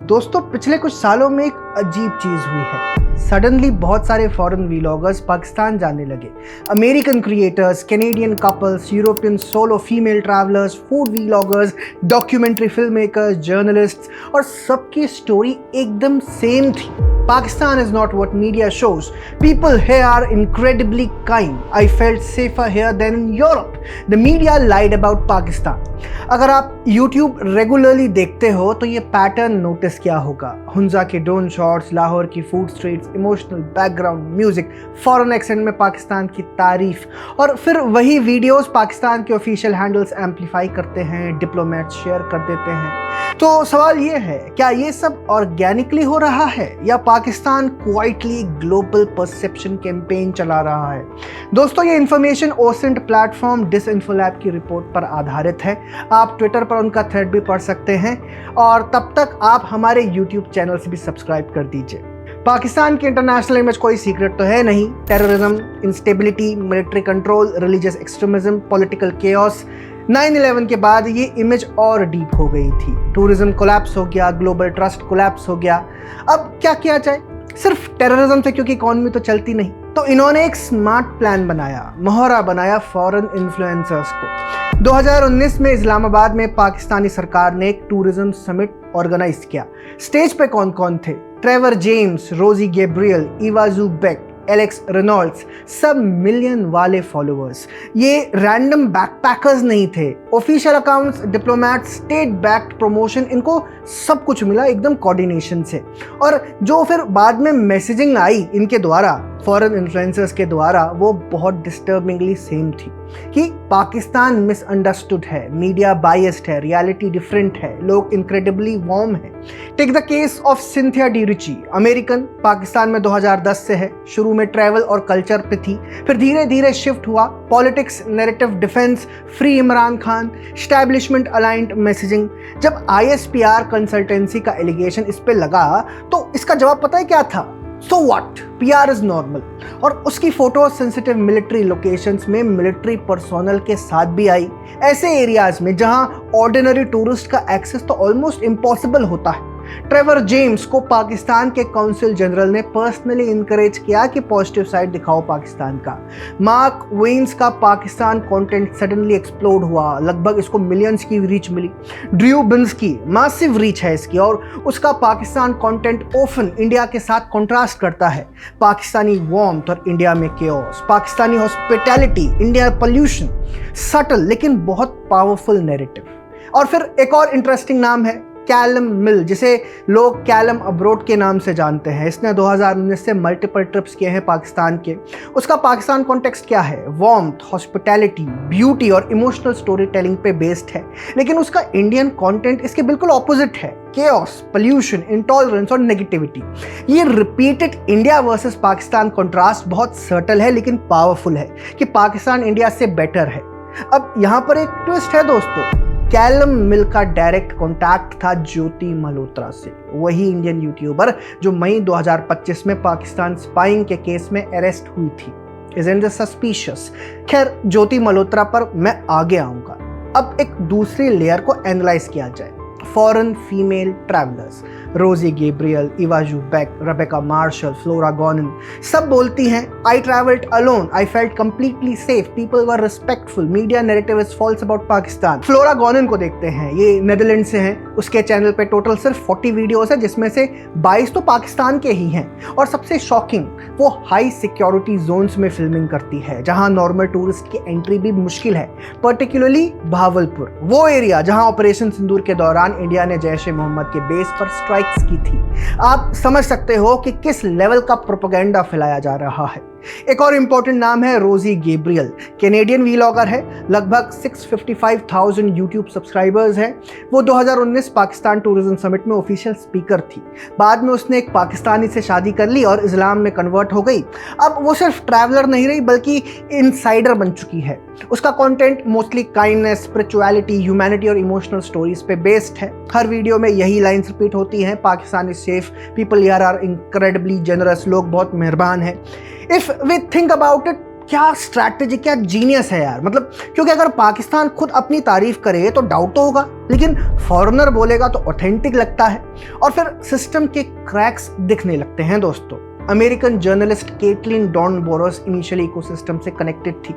दोस्तों पिछले कुछ सालों में एक अजीब चीज हुई है। सडनली बहुत सारे फॉरेन व्लॉगर्स पाकिस्तान जाने लगे। American creators, Canadian couples, European solo female travellers, food vloggers, documentary film makers, journalists, और सबकी स्टोरी एकदम सेम थी। Pakistan is not what media shows. People here are incredibly kind. I felt safer here than in Europe. The media lied about Pakistan. अगर आप YouTube regularly देखते हो तो ये पैटर्न नोटिस किया होगा। हुंजा के ड्रोन शॉट्स, लाहौर की food streets, emotional background music, foreign accent में पाकिस्तान की तारीफ, और फिर वही वीडियोस पाकिस्तान के ऑफिशियल हैंडल्स एम्पलीफाई करते हैं, डिप्लोमेट्स शेयर कर देते हैं। तो सवाल ये है, क्या ये सब ऑर्गेनिकली हो रहा है या Pakistan quietly global perception campaign चला रहा है? दोस्तों ये इन्फॉर्मेशन ओसेंट प्लेटफॉर्म डिसइंफोलैब की रिपोर्ट पर आधारित है। आप ट्विटर पर उनका थ्रेड भी पढ़ सकते हैं और तब तक आप हमारे यूट्यूब चैनल से भी सब्सक्राइब कर दीजिए। पाकिस्तान की इंटरनेशनल इमेज कोई सीक्रेट तो है नहीं। Terrorism, instability, military control, religious extremism, political chaos. 9/11 के बाद ये इमेज और डीप हो गई थी। टूरिज्म कोलैप्स हो गया, ग्लोबल ट्रस्ट कोलैप्स हो गया। अब क्या किया जाए? सिर्फ टेररिज्म से, क्योंकि इकॉनमी तो चलती नहीं। तो इन्होंने एक स्मार्ट प्लान बनाया, मोहरा बनाया फॉरेन इन्फ्लुएंसर्स को। 2019 में इस्लामाबाद में पाकिस्तानी सरकार ने एक टूरिज्म समिट ऑर्गेनाइज किया। स्टेज पे कौन कौन थे? ट्रेवर जेम्स, रोजी गैब्रियल, इवा ज़ुबैक, एलेक्स रेनॉल्ड्स, सब मिलियन वाले फॉलोअर्स। ये रैंडम बैकपैकर्स नहीं थे। Official accounts, diplomat, state backed promotion, इनको सब कुछ मिला एकदम कोऑर्डिनेशन से। और जो फिर बाद में मैसेजिंग आई इनके द्वारा, फॉरेन इन्फ्लुएंसर्स के द्वारा, वो बहुत डिस्टर्बिंगली सेम थी कि पाकिस्तान मिसअंडरस्टूड है, मीडिया बायस्ड है, रियलिटी डिफरेंट है, लोग इनक्रेडिबली वार्म है। Take the case of Cynthia D Ritchie, American, Pakistan में 2010 से है। शुरू में ट्रैवल और कल्चर पे थी, फिर धीरे धीरे शिफ्ट हुआ politics, narrative, defence, free Imran Khan, establishment aligned messaging. जब ISPR कंसल्टेंसी का एलिगेशन इस पे लगा तो इसका जवाब पता है क्या था? So what? PR is normal। और उसकी फोटो सेंसिटिव मिलिट्री लोकेशंस में मिलिट्री पर्सोनल के साथ भी आई, ऐसे एरियाज में जहां ऑर्डिनरी टूरिस्ट का एक्सेस तो ऑलमोस्ट इम्पॉसिबल होता है। ट्रेवर जेम्स को पाकिस्तान के काउंसिल जनरल ने पर्सनली इनकरेज किया कि पॉजिटिव साइड दिखाओ पाकिस्तान का। मार्क वेन्स का पाकिस्तान कंटेंट सडनली एक्सप्लोड हुआ, लगभग इसको मिलियंस की रीच मिली। ड्रू बिन्स की मासिव रीच है इसकी, और उसका पाकिस्तान कंटेंट ओफन इंडिया के साथ कंट्रास्ट करता है। पाकिस्तानी वार्मथ और इंडिया में chaos, Pakistani hospitality, India pollution, subtle लेकिन बहुत पावरफुल नैरेटिव। और फिर एक और इंटरेस्टिंग नाम है कैलम मिल, जिसे लोग कैलम अब्रोड के नाम से जानते हैं। इसने 2019 से मल्टीपल ट्रिप्स किए हैं पाकिस्तान के। उसका पाकिस्तान कॉन्टेक्स्ट क्या है? वार्मथ, हॉस्पिटैलिटी, ब्यूटी और इमोशनल स्टोरी टेलिंग पे बेस्ड है। लेकिन उसका इंडियन कंटेंट इसके बिल्कुल ऑपोजिट है। केओस, पोल्यूशन, इंटॉलरेंस और नेगेटिविटी। ये repeated India versus Pakistan contrast बहुत सर्टल है लेकिन पावरफुल है कि पाकिस्तान इंडिया से बेटर है। अब यहाँ पर एक ट्विस्ट है दोस्तों। कैलम मिल का डायरेक्ट कॉन्टैक्ट था ज्योति मल्होत्रा से, वही इंडियन यूट्यूबर जो मई 2025 में पाकिस्तान स्पाइंग के केस में अरेस्ट हुई थी। Isn't this suspicious? खैर, ज्योति मल्होत्रा पर मैं आगे आऊंगा। अब एक दूसरी लेयर को एनालाइज किया जाए। Foreign female travellers, Rosie Gabriel, Eva Zubeck, Rebecca Marshall, Flora Gonin, सब बोलती हैं I travelled alone, I felt completely safe, people were respectful, media narrative is false about Pakistan. Flora Gonin को देखते हैं, ये नेदरलैंड से हैं। उसके चैनल पे टोटल सिर्फ 40 वीडियोस है, जिसमें से 22 तो पाकिस्तान के ही हैं। और सबसे शॉकिंग, वो हाई सिक्योरिटी जोन्स में फिल्मिंग करती है जहां नॉर्मल टूरिस्ट की एंट्री भी मुश्किल है, पर्टिकुलरली भावलपुर, वो एरिया जहां ऑपरेशन सिंदूर के दौरान इंडिया ने जैश ए मोहम्मद के बेस पर स्ट्राइक्स की थी। आप समझ सकते हो कि किस लेवल का प्रोपेगेंडा फैलाया जा रहा है। एक और इंपॉर्टेंट नाम है रोजी गैब्रियल, कैनेडियन व्लॉगर है, लगभग 655,000 यूट्यूब सब्सक्राइबर्स हैं। वो 2019 पाकिस्तान टूरिज्म समिट में ऑफिशियल स्पीकर थी। बाद में उसने एक पाकिस्तानी से शादी कर ली और इस्लाम में कन्वर्ट हो गई। अब वो सिर्फ ट्रैवलर नहीं रही बल्कि इनसाइडर बन चुकी है। उसका content mostly kindness, spirituality, humanity और इमोशनल स्टोरीज पे बेस्ड है। हर वीडियो में यही लाइन्स रिपीट होती हैं, Pakistan is safe, people here are incredibly generous, लोग बहुत मेहरबान हैं। If we think about it, क्या स्ट्रैटेजी, क्या जीनियस है यार। मतलब क्योंकि अगर पाकिस्तान खुद अपनी तारीफ करे तो डाउट तो होगा, लेकिन फॉरेनर बोलेगा तो ऑथेंटिक लगता है और फिर सिस्टम के क्रैक्स दिखने लगते हैं दोस्तों। American journalist Caitlin Dawn Boris initially ecosystem से कनेक्टेड थी,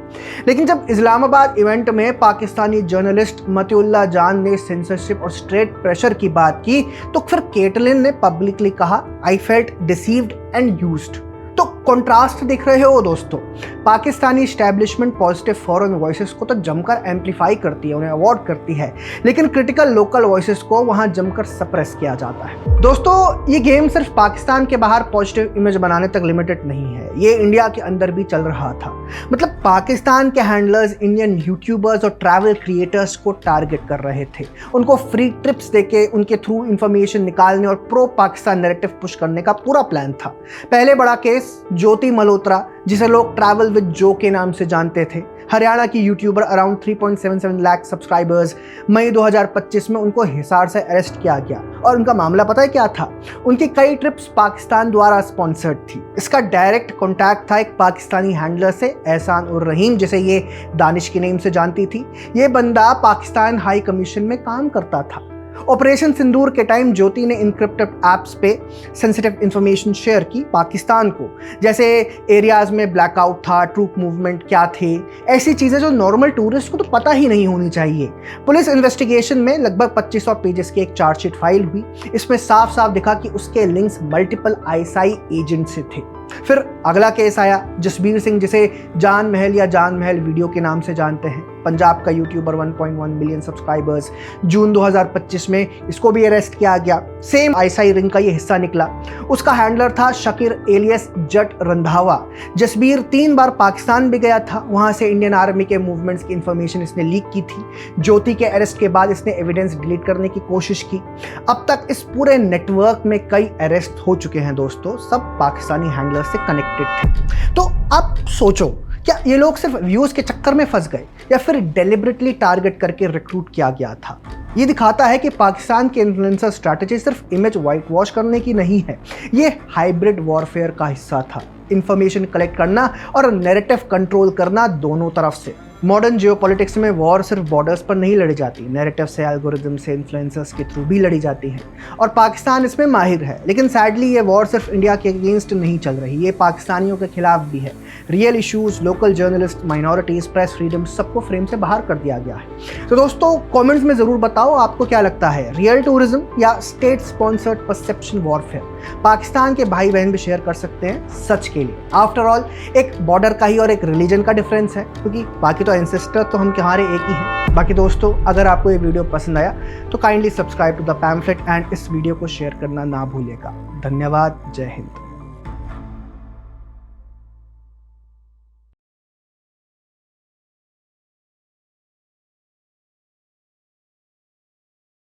लेकिन जब इस्लामाबाद इवेंट में पाकिस्तानी जर्नलिस्ट मतिउल्लाह जान ने सेंसरशिप और स्ट्रेट प्रेशर की बात की तो फिर केटलिन ने पब्लिकली कहा, I felt deceived and used. तो कंट्रास्ट दिख रहे हो दोस्तों। Pakistani establishment positive foreign voices को तो जमकर एम्पलीफाई करती है, उन्हें अवॉर्ड करती है, लेकिन क्रिटिकल लोकल वॉइसेस को वहां जमकर सप्रेस किया जाता है। दोस्तों ये गेम सिर्फ पाकिस्तान के बाहर पॉजिटिव इमेज बनाने तक लिमिटेड नहीं है, ये इंडिया के अंदर भी चल रहा था। मतलब पाकिस्तान के हैंडलर्स इंडियन यूट्यूबर्स और ट्रैवल क्रिएटर्स को टारगेट कर रहे थे, उनको फ्री ट्रिप्स देके उनके थ्रू इंफॉर्मेशन निकालने और प्रो पाकिस्तान नैरेटिव पुश करने का पूरा प्लान था। पहले बड़ा केस ज्योति मल्होत्रा, जिसे लोग ट्रैवल विद जो के नाम से जानते थे, हरियाणा की यूट्यूबर, अराउंड 3.77 लाख सब्सक्राइबर्स। मई 2025 में उनको हिसार से अरेस्ट किया गया और उनका मामला पता है क्या था? उनकी कई ट्रिप्स पाकिस्तान द्वारा स्पॉन्सर्ड थी। इसका डायरेक्ट कॉन्टैक्ट था एक पाकिस्तानी हैंडलर से, एहसान उर रहीम, जिसे ये दानिश के नेम से जानती थी। ये बंदा पाकिस्तान हाई कमीशन में काम करता था। ऑपरेशन सिंदूर के टाइम ज्योति ने इनक्रिप्टेड ऐप्स पे सेंसिटिव इंफॉर्मेशन शेयर की पाकिस्तान को, जैसे एरियाज में ब्लैकआउट था, ट्रूप मूवमेंट क्या थे, ऐसी चीज़ें जो नॉर्मल टूरिस्ट को तो पता ही नहीं होनी चाहिए। पुलिस इन्वेस्टिगेशन में लगभग 2500 पेजेस की एक चार्जशीट फाइल हुई। इसमें साफ साफ दिखा कि उसके लिंक्स मल्टीपल आईएसआई एजेंट से थे। फिर अगला केस आया जसबीर सिंह, जिसे जान महल या जान महल वीडियो के नाम से जानते हैं, पंजाब का यूट्यूबर, 1.1 मिलियन सब्सक्राइबर्स। जून 2025 में इसको भी अरेस्ट किया गया। सेम आईएसआई रिंग का ये हिस्सा निकला। उसका हैंडलर था शकीर एलियस जट रंधावा। जसबीर 3 बार पाकिस्तान भी गया था, वहां से इंडियन आर्मी के मूवमेंट्स की इंफॉर्मेशन इसने लीक की थी। ज्योति के अरेस्ट के बाद इसने एविडेंस डिलीट करने की कोशिश की। अब तक इस पूरे नेटवर्क में कई अरेस्ट हो चुके हैं दोस्तों, सब पाकिस्तानी हैंडलर से कनेक्टेड थे। तो अब सोचो, क्या ये लोग सिर्फ व्यूज के चक्कर में फंस गए या फिर डेलिबरेटली टारगेट करके रिक्रूट किया गया था? ये दिखाता है कि पाकिस्तान की इन्फ्लुएंसर स्ट्रैटेजी सिर्फ इमेज वाइट वॉश करने की नहीं है, ये हाइब्रिड वॉरफेयर का हिस्सा था। इंफॉर्मेशन कलेक्ट करना और नैरेटिव कंट्रोल करना दोनों तरफ से। मॉडर्न जियोपॉलिटिक्स में वॉर सिर्फ बॉर्डर्स पर नहीं लड़ी जाती, नैरेटिव से, एल्गोरिदम से, इन्फ्लुएंसर्स के थ्रू भी लड़ी जाती है और पाकिस्तान इसमें माहिर है। लेकिन सैडली ये वॉर सिर्फ इंडिया के अगेंस्ट नहीं चल रही, ये पाकिस्तानियों के खिलाफ भी है। Real issues, local journalist, minorities, press freedom, सबको फ्रेम से बाहर कर दिया गया है। तो दोस्तों कमेंट्स में ज़रूर बताओ आपको क्या लगता है, रियल टूरिज्म या state sponsored perception warfare? Pakistan के भाई बहन भी शेयर कर सकते हैं सच के लिए। आफ्टर ऑल एक बॉर्डर का ही और एक रिलीजन का डिफरेंस है, क्योंकि बाकी तो एंसेस्टर तो हम हमारे एक ही हैं। बाकी दोस्तों अगर आपको ये वीडियो पसंद आया तो kindly subscribe to the pamphlet and इस वीडियो को शेयर करना ना भूलिएगा। धन्यवाद। जय हिंद।